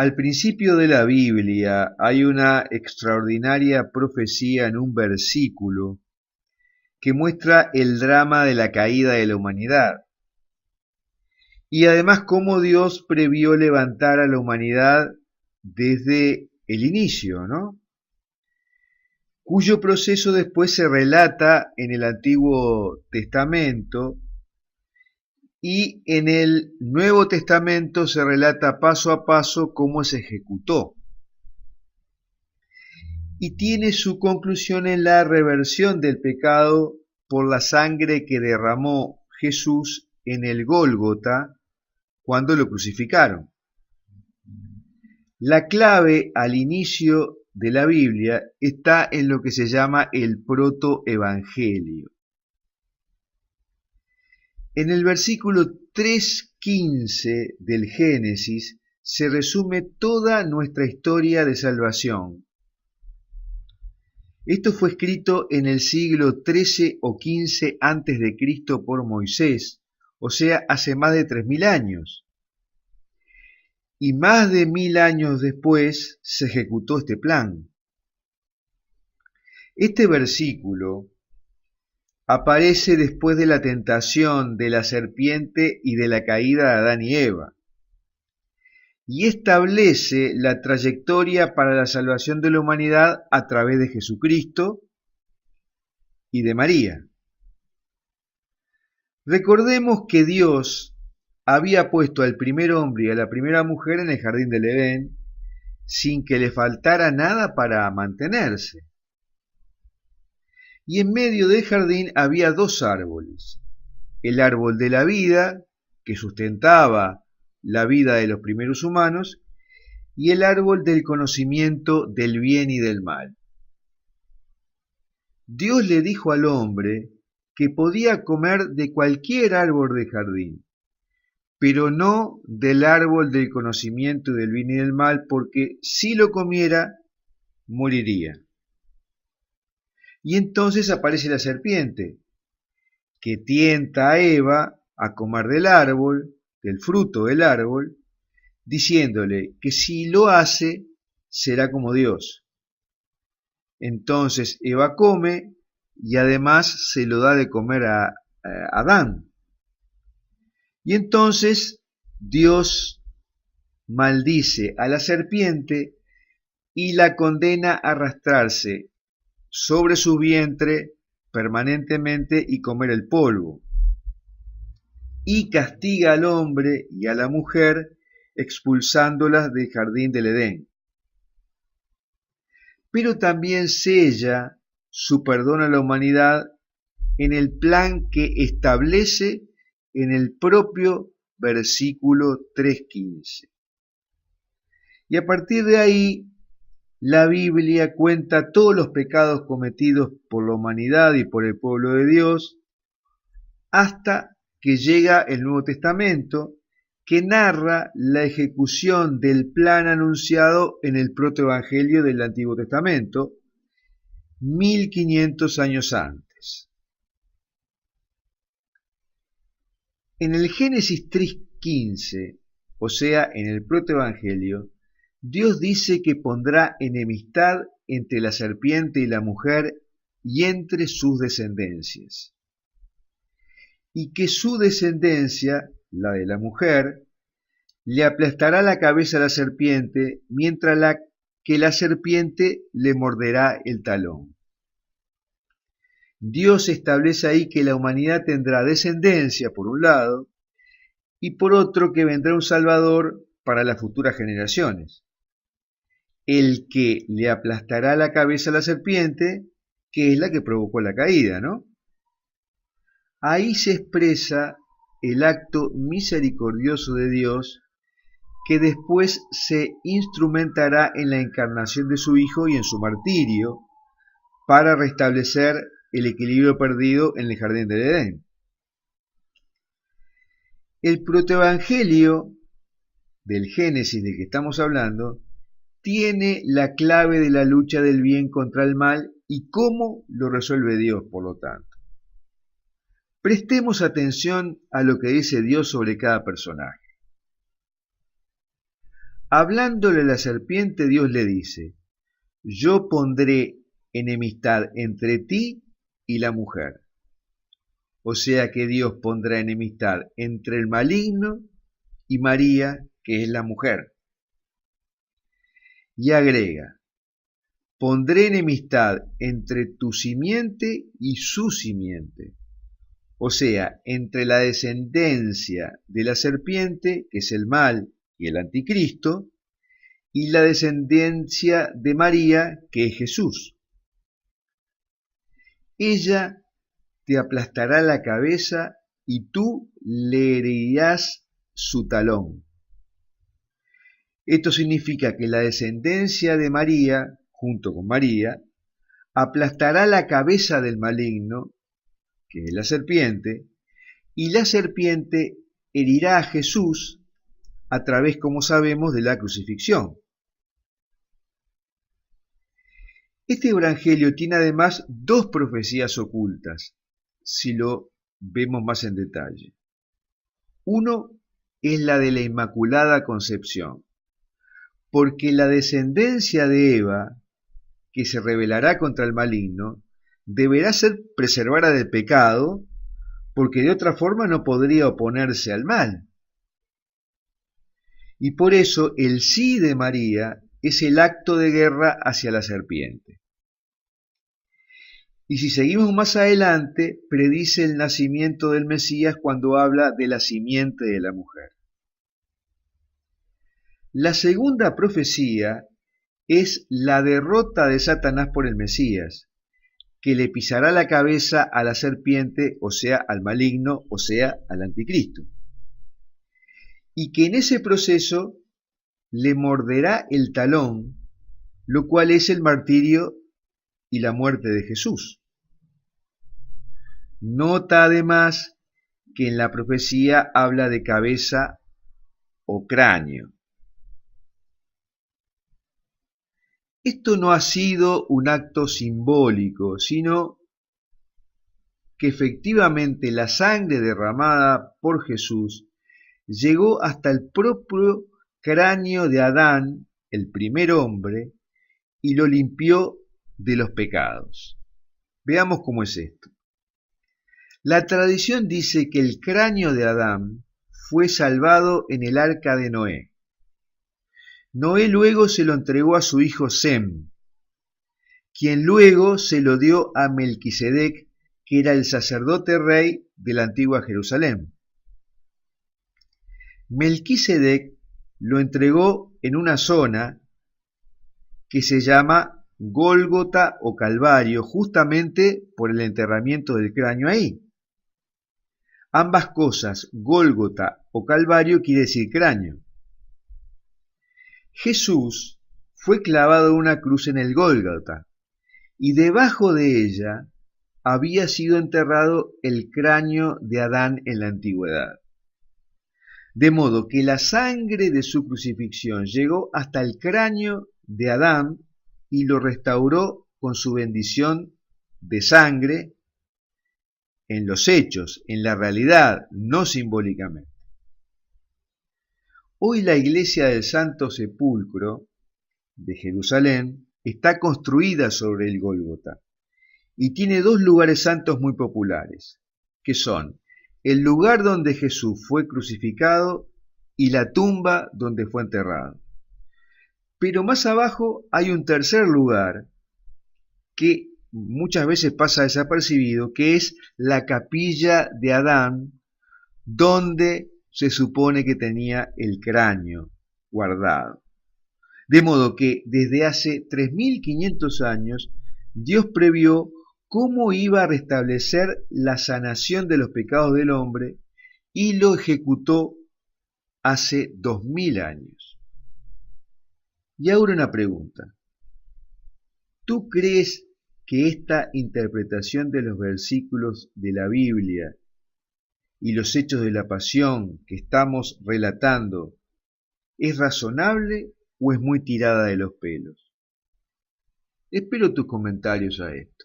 Al principio de la Biblia hay una extraordinaria profecía en un versículo que muestra el drama de la caída de la humanidad y además cómo Dios previó levantar a la humanidad desde el inicio, ¿no? Cuyo proceso después se relata en el Antiguo Testamento y en el Nuevo Testamento se relata paso a paso cómo se ejecutó. Y tiene su conclusión en la reversión del pecado por la sangre que derramó Jesús en el Gólgota cuando lo crucificaron. La clave al inicio de la Biblia está en lo que se llama el protoevangelio. En el versículo 3:15 del Génesis se resume toda nuestra historia de salvación. Esto fue escrito en el siglo XIII o XV antes de Cristo por Moisés, o sea, hace más de 3000 años. Y más de 1000 años después se ejecutó este plan. Este versículo aparece después de la tentación de la serpiente y de la caída de Adán y Eva, y establece la trayectoria para la salvación de la humanidad a través de Jesucristo y de María. Recordemos que Dios había puesto al primer hombre y a la primera mujer en el jardín del Edén sin que le faltara nada para mantenerse. Y en medio del jardín había dos árboles: el árbol de la vida, que sustentaba la vida de los primeros humanos, y el árbol del conocimiento del bien y del mal. Dios le dijo al hombre que podía comer de cualquier árbol del jardín, pero no del árbol del conocimiento del bien y del mal, porque si lo comiera, moriría. Y entonces aparece la serpiente, que tienta a Eva a comer del árbol, del fruto del árbol, diciéndole que si lo hace, será como Dios. Entonces Eva come y además se lo da de comer a Adán. Y entonces Dios maldice a la serpiente y la condena a arrastrarse sobre su vientre permanentemente y comer el polvo. Y castiga al hombre y a la mujer expulsándolas del jardín del Edén. Pero también sella su perdón a la humanidad en el plan que establece en el propio versículo 3:15. Y a partir de ahí, la Biblia cuenta todos los pecados cometidos por la humanidad y por el pueblo de Dios, hasta que llega el Nuevo Testamento, que narra la ejecución del plan anunciado en el protoevangelio del Antiguo Testamento, 1500 años antes. En el Génesis 3:15, o sea, en el protoevangelio, Dios dice que pondrá enemistad entre la serpiente y la mujer y entre sus descendencias, y que su descendencia, la de la mujer, le aplastará la cabeza a la serpiente, mientras que la serpiente le morderá el talón. Dios establece ahí que la humanidad tendrá descendencia por un lado, y por otro que vendrá un Salvador para las futuras generaciones, el que le aplastará la cabeza a la serpiente, que es la que provocó la caída, ¿no? Ahí se expresa el acto misericordioso de Dios, que después se instrumentará en la encarnación de su Hijo y en su martirio, para restablecer el equilibrio perdido en el jardín del Edén. El protoevangelio del Génesis del que estamos hablando tiene la clave de la lucha del bien contra el mal y cómo lo resuelve Dios, por lo tanto. Prestemos atención a lo que dice Dios sobre cada personaje. Hablándole a la serpiente, Dios le dice, yo pondré enemistad entre ti y la mujer. O sea que Dios pondrá enemistad entre el maligno y María, que es la mujer. Y agrega, pondré enemistad entre tu simiente y su simiente. O sea, entre la descendencia de la serpiente, que es el mal y el anticristo, y la descendencia de María, que es Jesús. Ella te aplastará la cabeza y tú le herirás su talón. Esto significa que la descendencia de María, junto con María, aplastará la cabeza del maligno, que es la serpiente, y la serpiente herirá a Jesús a través, como sabemos, de la crucifixión. Este evangelio tiene además dos profecías ocultas, si lo vemos más en detalle. Uno es la de la Inmaculada Concepción, porque la descendencia de Eva, que se rebelará contra el maligno, deberá ser preservada del pecado, porque de otra forma no podría oponerse al mal. Y por eso el sí de María es el acto de guerra hacia la serpiente. Y si seguimos más adelante, predice el nacimiento del Mesías cuando habla de la simiente de la mujer. La segunda profecía es la derrota de Satanás por el Mesías, que le pisará la cabeza a la serpiente, o sea, al maligno, o sea, al anticristo. Y que en ese proceso le morderá el talón, lo cual es el martirio y la muerte de Jesús. Nota además que en la profecía habla de cabeza o cráneo. Esto no ha sido un acto simbólico, sino que efectivamente la sangre derramada por Jesús llegó hasta el propio cráneo de Adán, el primer hombre, y lo limpió de los pecados. Veamos cómo es esto. La tradición dice que el cráneo de Adán fue salvado en el arca de Noé. Noé luego se lo entregó a su hijo Sem, quien luego se lo dio a Melquisedec, que era el sacerdote rey de la antigua Jerusalén. Melquisedec lo entregó en una zona que se llama Gólgota o Calvario, justamente por el enterramiento del cráneo ahí. Ambas cosas, Gólgota o Calvario, quiere decir cráneo. Jesús fue clavado en una cruz en el Gólgota, y debajo de ella había sido enterrado el cráneo de Adán en la antigüedad. De modo que la sangre de su crucifixión llegó hasta el cráneo de Adán y lo restauró con su bendición de sangre en los hechos, en la realidad, no simbólicamente. Hoy la iglesia del Santo Sepulcro de Jerusalén está construida sobre el Gólgota y tiene dos lugares santos muy populares, que son el lugar donde Jesús fue crucificado y la tumba donde fue enterrado. Pero más abajo hay un tercer lugar que muchas veces pasa desapercibido, que es la capilla de Adán, donde se supone que tenía el cráneo guardado. De modo que desde hace 3500 años Dios previó cómo iba a restablecer la sanación de los pecados del hombre y lo ejecutó hace 2000 años. Y ahora una pregunta. ¿Tú crees que esta interpretación de los versículos de la Biblia y los hechos de la pasión que estamos relatando es razonable o es muy tirada de los pelos? Espero tus comentarios a esto.